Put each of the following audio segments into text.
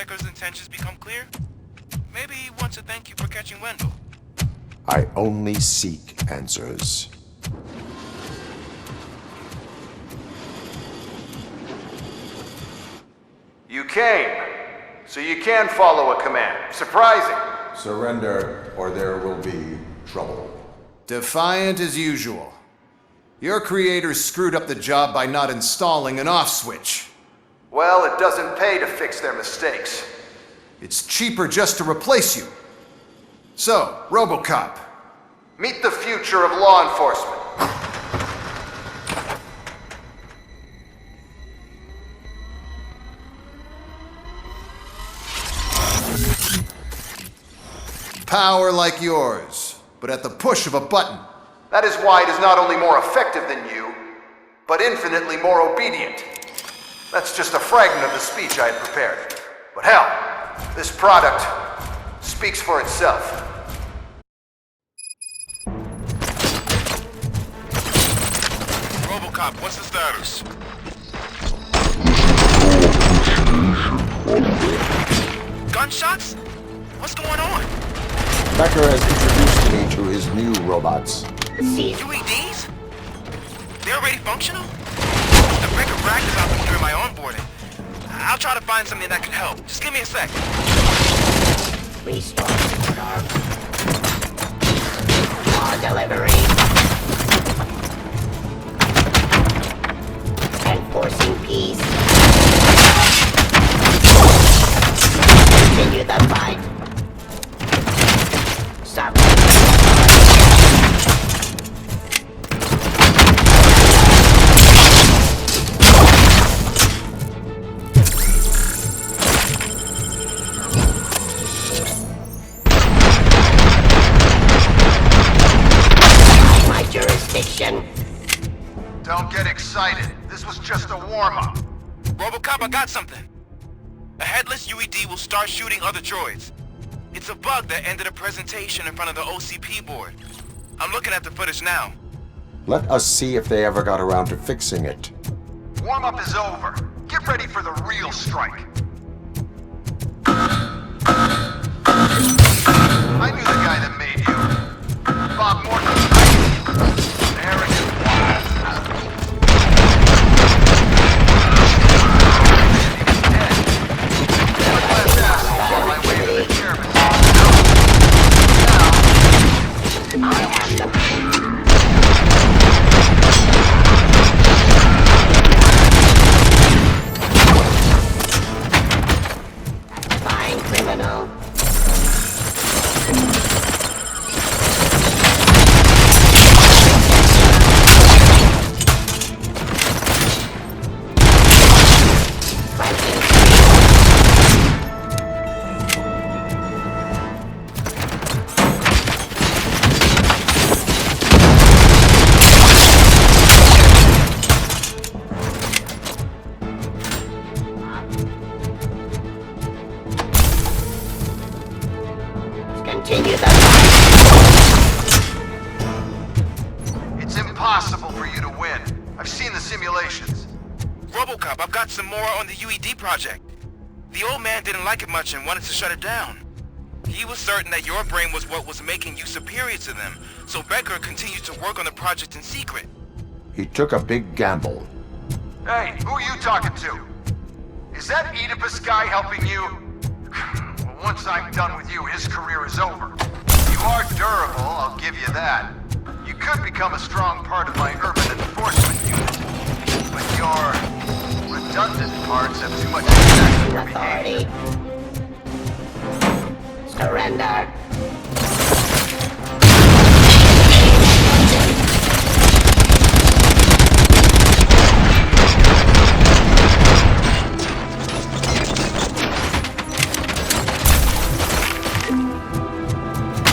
Becker's intentions become clear, maybe he wants to thank you for catching Wendell. I only seek answers. You came, so you can follow a command. Surprising. Surrender, or there will be trouble. Defiant as usual. Your creators screwed up the job by not installing an off switch. Well, it doesn't pay to fix their mistakes. It's cheaper just to replace you. So, RoboCop, meet the future of law enforcement. Power like yours, but at the push of a button. That is why it is not only more effective than you, but infinitely more obedient. That's just a fragment of the speech I had prepared. But hell, this product speaks for itself. RoboCop, what's the status? Gunshots? What's going on? Becker has introduced me to his new robots. UEDs? They're already functional? The Becker bragged about them during my onboarding. I'll try to find something that can help. Just give me a sec. Restore order. Law delivery. Enforcing peace. Continue the fight. Stop. My jurisdiction. Don't get excited. This was just a warm-up. RoboCop, I got something. A headless UED will start shooting other droids. It's a bug that ended a presentation in front of the OCP board. I'm looking at the footage now. Let us see if they ever got around to fixing it. Warm-up is over. Get ready for the real strike. I knew the guy that made you. Bob Morton. Arrogant wild. Fine criminal. Continue the It's impossible for you to win. I've seen the simulations. RoboCop, I've got some more on the UED project. The old man didn't like it much and wanted to shut it down. He was certain that your brain was what was making you superior to them, so Becker continued to work on the project in secret. He took a big gamble. Hey, who are you talking to? Is that Oedipus guy helping you? Well, once I'm done with you, his career is over. You are durable, I'll give you that. You could become a strong part of my urban enforcement unit. But your redundant parts have too much impact on your authority. behavior. Surrender.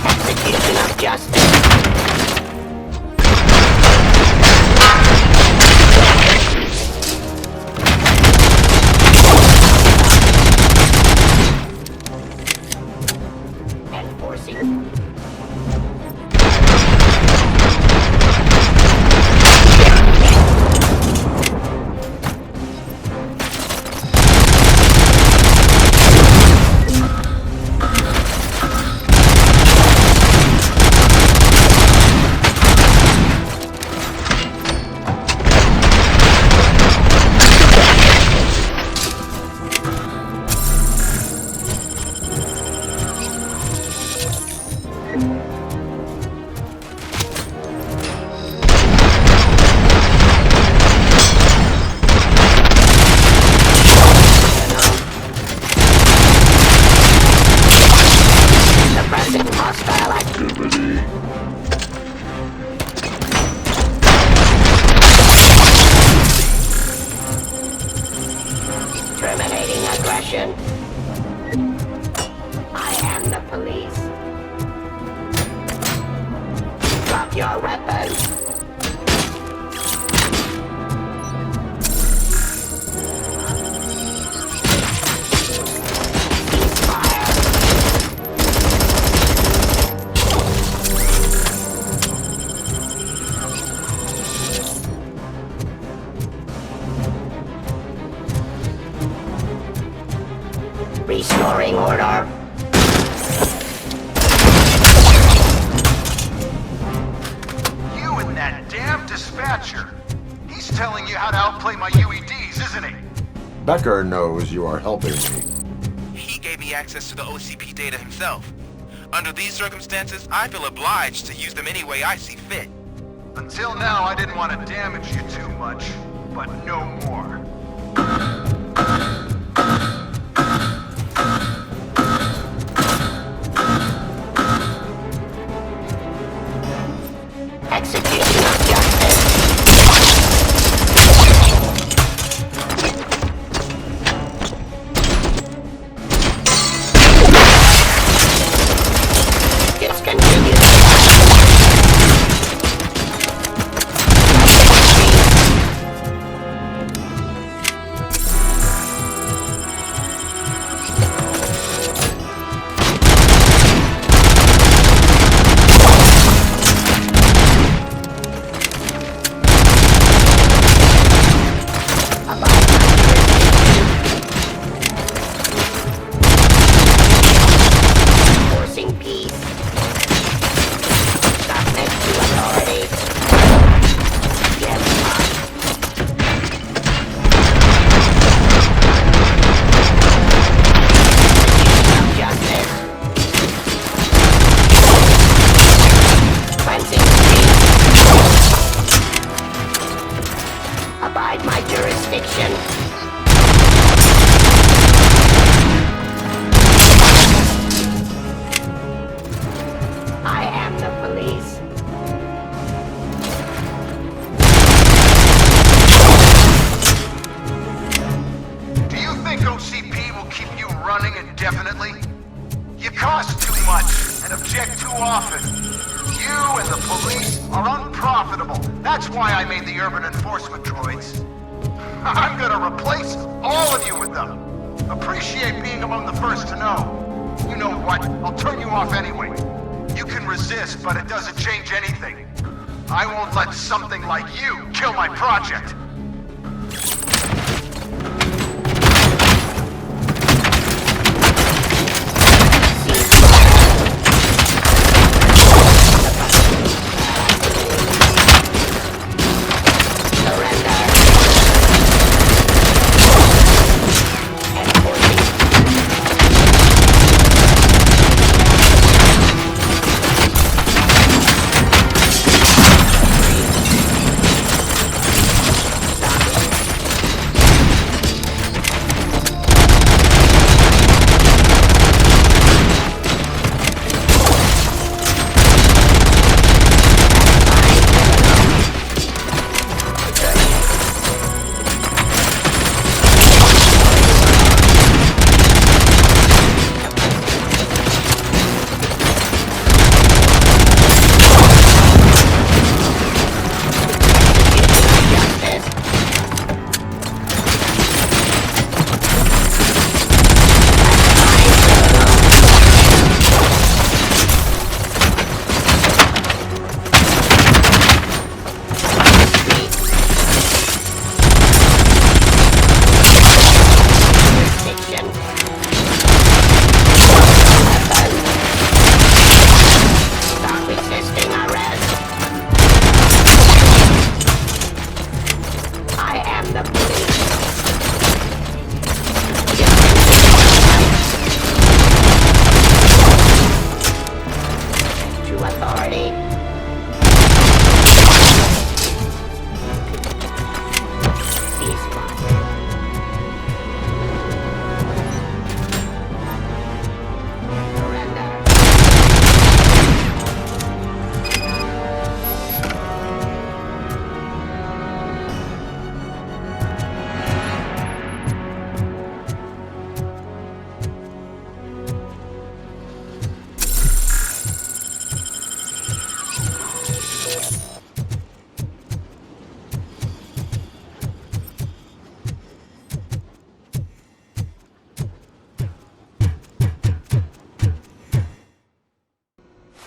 Execution of justice. Restoring order. You and that damn dispatcher. He's telling you how to outplay my UEDs, isn't he? Becker knows you are helping me. He gave me access to the OCP data himself. Under these circumstances, I feel obliged to use them any way I see fit. Until now, I didn't want to damage you too much, but no more. Execution of justice. Discontinue. Forcing peace. Submit to authority. Yes, of justice. Cleansing streets. Abide my jurisdiction. I am the police. Do you think OCP will keep you running indefinitely? You cost too much and object too often. You and the police are unprofitable. That's why I made the urban enforcement droids. I'm gonna replace all of you with them. Appreciate being among the first to know. You know what? I'll turn you off anyway. You can resist, but it doesn't change anything. I won't let something like you kill my project.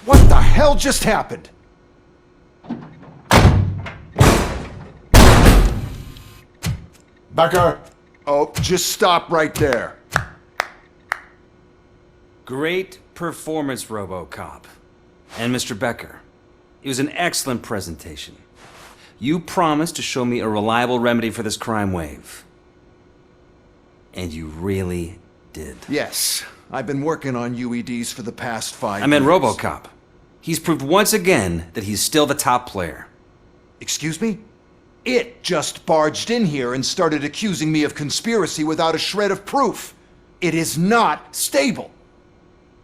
What the hell just happened? Becker! Oh, just stop right there. Great performance, RoboCop. And Mr. Becker, it was an excellent presentation. You promised to show me a reliable remedy for this crime wave. And you really did. Yes, I've been working on UEDs for the past 5 years. I meant RoboCop. He's proved once again that he's still the top player. Excuse me? It just barged in here and started accusing me of conspiracy without a shred of proof. It is not stable.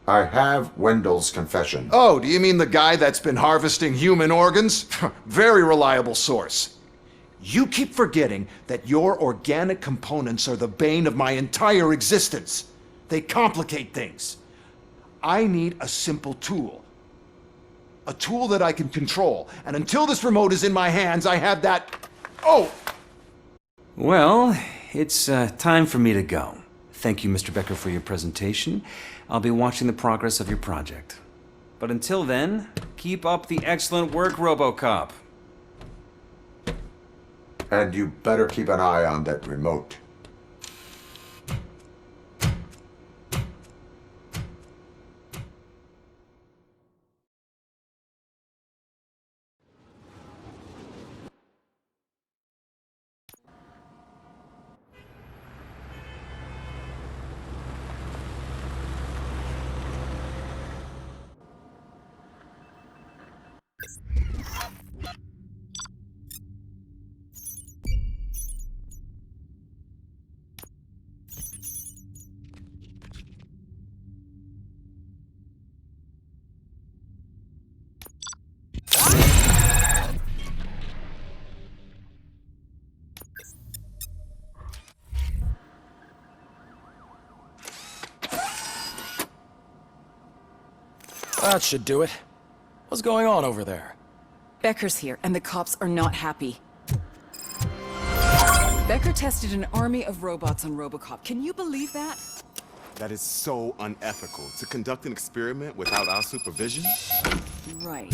I have Wendell's confession. Oh, do you mean the guy that's been harvesting human organs? Very reliable source. You keep forgetting that your organic components are the bane of my entire existence. They complicate things. I need a simple tool. A tool that I can control. And until this remote is in my hands, I have that... Oh! Well, it's time for me to go. Thank you, Mr. Becker, for your presentation. I'll be watching the progress of your project. But until then, keep up the excellent work, RoboCop. And you better keep an eye on that remote. That should do it. What's going on over there? Becker's here, and the cops are not happy. Becker tested an army of robots on RoboCop. Can you believe that? That is so unethical. To conduct an experiment without our supervision? Right.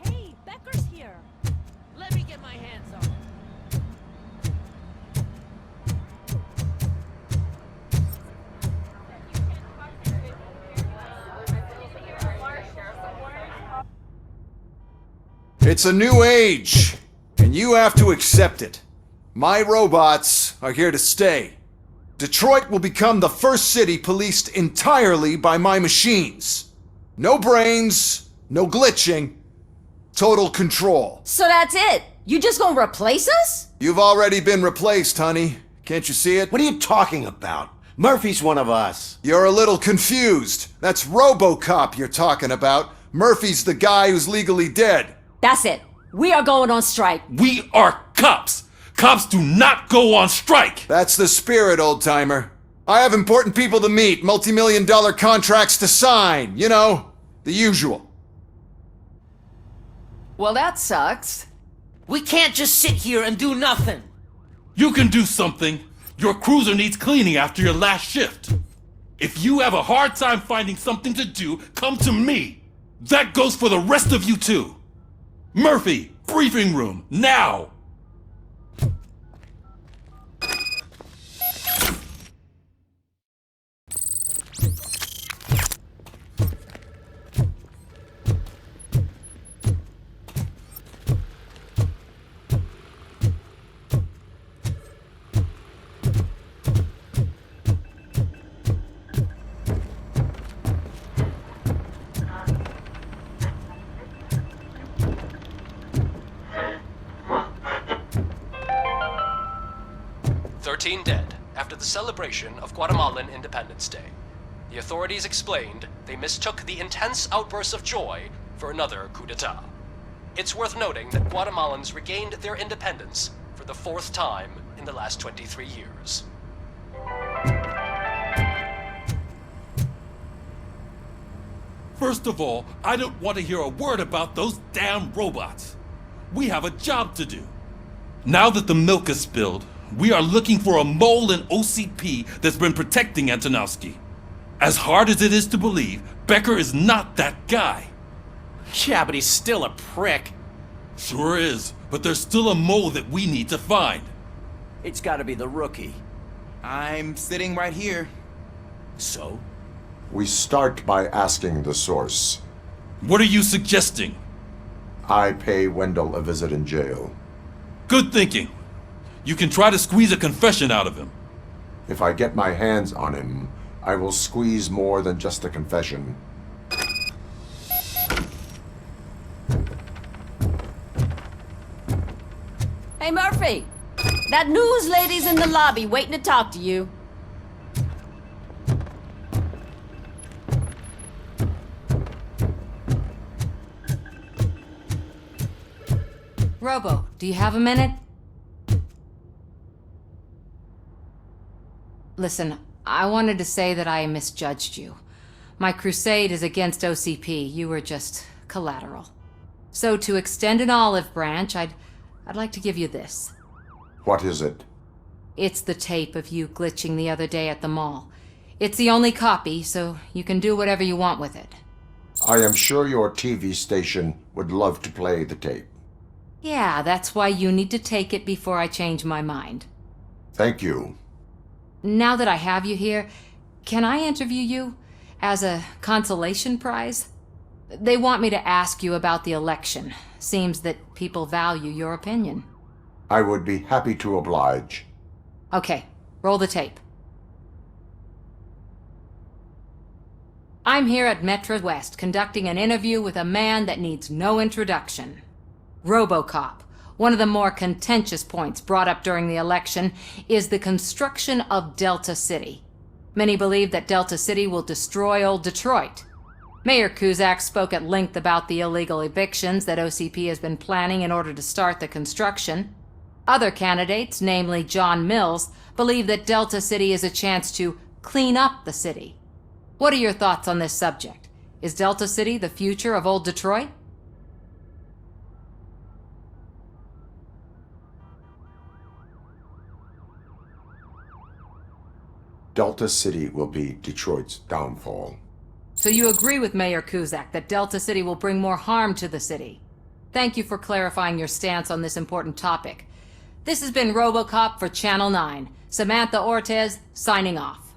Hey, Becker's here. Let me get my hands on him. It's a new age, and you have to accept it. My robots are here to stay. Detroit will become the first city policed entirely by my machines. No brains, no glitching, total control. So that's it? You just gonna replace us? You've already been replaced, honey. Can't you see it? What are you talking about? Murphy's one of us. You're a little confused. That's RoboCop you're talking about. Murphy's the guy who's legally dead. That's it. We are going on strike. We are cops. Cops do not go on strike. That's the spirit, old-timer. I have important people to meet, multi-million-dollar contracts to sign. You know, the usual. Well, that sucks. We can't just sit here and do nothing. You can do something. Your cruiser needs cleaning after your last shift. If you have a hard time finding something to do, come to me. That goes for the rest of you too. Murphy, briefing room, now! Dead after the celebration of Guatemalan Independence Day. The authorities explained they mistook the intense outbursts of joy for another coup d'etat. It's worth noting that Guatemalans regained their independence for the 4th time in the last 23 years. First of all, I don't want to hear a word about those damn robots. We have a job to do. Now that the milk is spilled, We are looking for a mole in OCP that's been protecting Antonowski. As hard as it is to believe, Becker is not that guy. Yeah, but he's still a prick. Sure is, but there's still a mole that we need to find. It's gotta be the rookie. I'm sitting right here. So? We start by asking the source. What are you suggesting? I pay Wendell a visit in jail. Good thinking. You can try to squeeze a confession out of him. If I get my hands on him, I will squeeze more than just a confession. Hey, Murphy! That news lady's in the lobby waiting to talk to you. Robo, do you have a minute? Listen, I wanted to say that I misjudged you. My crusade is against OCP. You were just collateral. So to extend an olive branch, I'd like to give you this. What is it? It's the tape of you glitching the other day at the mall. It's the only copy, so you can do whatever you want with it. I am sure your TV station would love to play the tape. Yeah, that's why you need to take it before I change my mind. Thank you. Now that I have you here, can I interview you as a consolation prize? They want me to ask you about the election. Seems that people value your opinion. I would be happy to oblige. Okay, roll the tape. I'm here at Metro West conducting an interview with a man that needs no introduction. RoboCop. One of the more contentious points brought up during the election is the construction of Delta City. Many believe that Delta City will destroy old Detroit. Mayor Cusack spoke at length about the illegal evictions that OCP has been planning in order to start the construction. Other candidates, namely John Mills, believe that Delta City is a chance to clean up the city. What are your thoughts on this subject? Is Delta City the future of old Detroit? Delta City will be Detroit's downfall. So you agree with Mayor Cusack that Delta City will bring more harm to the city? Thank you for clarifying your stance on this important topic. This has been RoboCop for Channel 9. Samantha Ortez, signing off.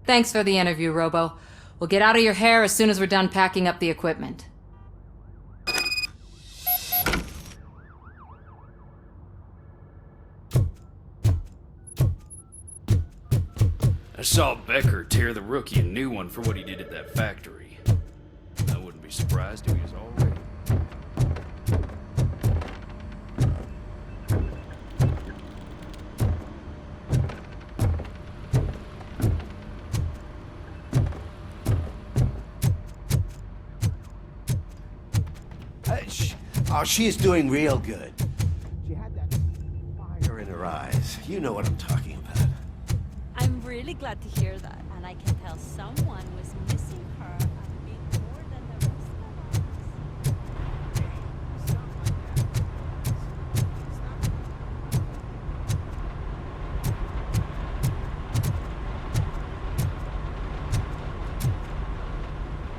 Thanks for the interview, Robo. We'll get out of your hair as soon as we're done packing up the equipment. I saw Becker tear the rookie a new one for what he did at that factory. I wouldn't be surprised if he was already. She is doing real good. She had that fire in her eyes. You know what I'm talking about. I'm really glad to hear that, and I can tell someone was missing her.